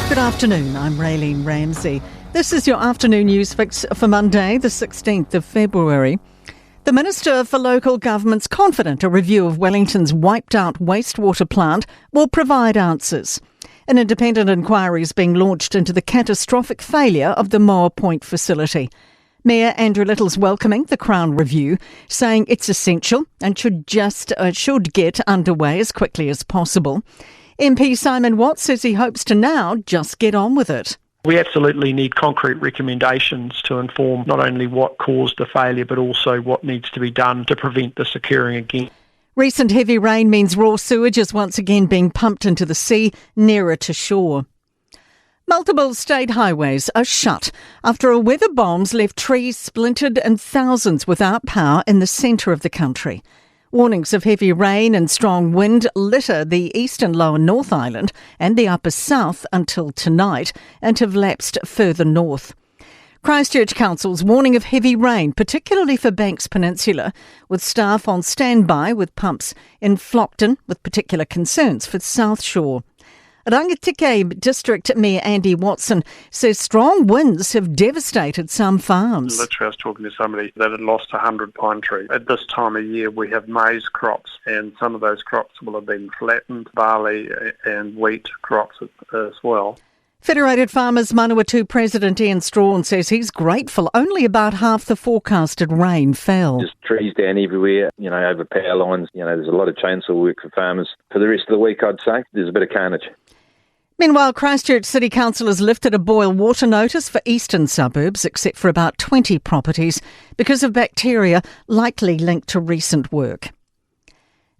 Good afternoon, I'm Raylene Ramsey. This is your afternoon news fix for Monday, the 16th of February. The Minister for Local Government's confident a review of Wellington's wiped-out wastewater plant will provide answers. An independent inquiry is being launched into the catastrophic failure of the Moa Point facility. Mayor Andrew Little's welcoming the Crown review, saying it's essential and should get underway as quickly as possible. MP Simon Watts says he hopes to now just get on with it. We absolutely need concrete recommendations to inform not only what caused the failure but also what needs to be done to prevent this occurring again. Recent heavy rain means raw sewage is once again being pumped into the sea nearer to shore. Multiple state highways are shut after a weather bombs left trees splintered and thousands without power in the centre of the country. Warnings of heavy rain and strong wind litter the eastern lower North Island and the upper south until tonight and have lapsed further north. Christchurch Council's warning of heavy rain, particularly for Banks Peninsula, with staff on standby with pumps in Flockton with particular concerns for South Shore. Rangitikei District Mayor Andy Watson says strong winds have devastated some farms. Literally, I was talking to somebody that had lost 100 pine trees. At this time of year, we have maize crops, and some of those crops will have been flattened, barley and wheat crops as well. Federated Farmers Manawatu President Ian Strawn says he's grateful only about half the forecasted rain fell. Just trees down everywhere, over power lines. There's a lot of chainsaw work for farmers. For the rest of the week, I'd say, there's a bit of carnage. Meanwhile, Christchurch City Council has lifted a boil water notice for eastern suburbs, except for about 20 properties, because of bacteria likely linked to recent work.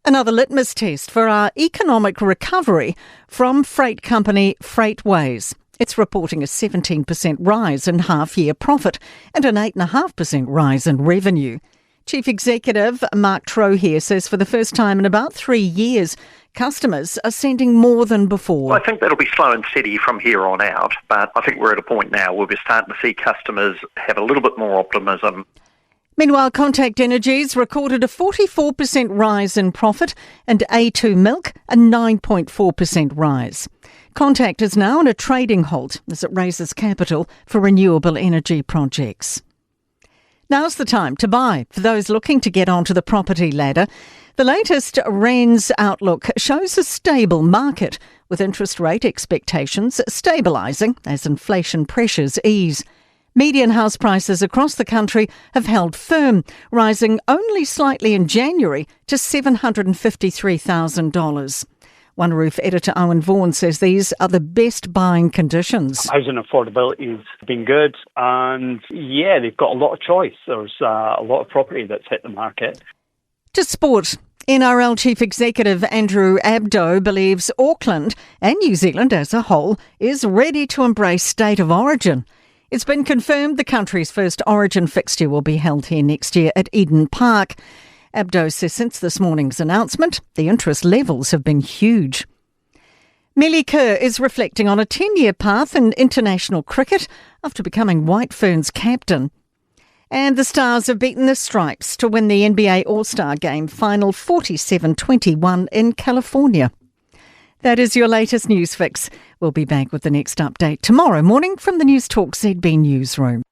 Another litmus test for our economic recovery from freight company Freightways. It's reporting a 17% rise in half-year profit and an 8.5% rise in revenue. Chief Executive Mark Trohere says for the first time in about 3 years, customers are sending more than before. Well, I think that'll be slow and steady from here on out, but I think we're at a point now where we're starting to see customers have a little bit more optimism. Meanwhile, Contact Energies recorded a 44% rise in profit and A2 Milk a 9.4% rise. Contact is now on a trading halt as it raises capital for renewable energy projects. Now's the time to buy for those looking to get onto the property ladder. The latest RENZ outlook shows a stable market, with interest rate expectations stabilising as inflation pressures ease. Median house prices across the country have held firm, rising only slightly in January to $753,000. One Roof editor Owen Vaughan says these are the best buying conditions. Housing affordability has been good, and they've got a lot of choice. There's a lot of property that's hit the market. To sport, NRL Chief Executive Andrew Abdo believes Auckland and New Zealand as a whole is ready to embrace state of origin. It's been confirmed the country's first Origin fixture will be held here next year at Eden Park. Abdo says since this morning's announcement, the interest levels have been huge. Millie Kerr is reflecting on a 10-year path in international cricket after becoming White Ferns captain. And the Stars have beaten the Stripes to win the NBA All-Star Game final 47-21 in California. That is your latest news fix. We'll be back with the next update tomorrow morning from the Newstalk ZB newsroom.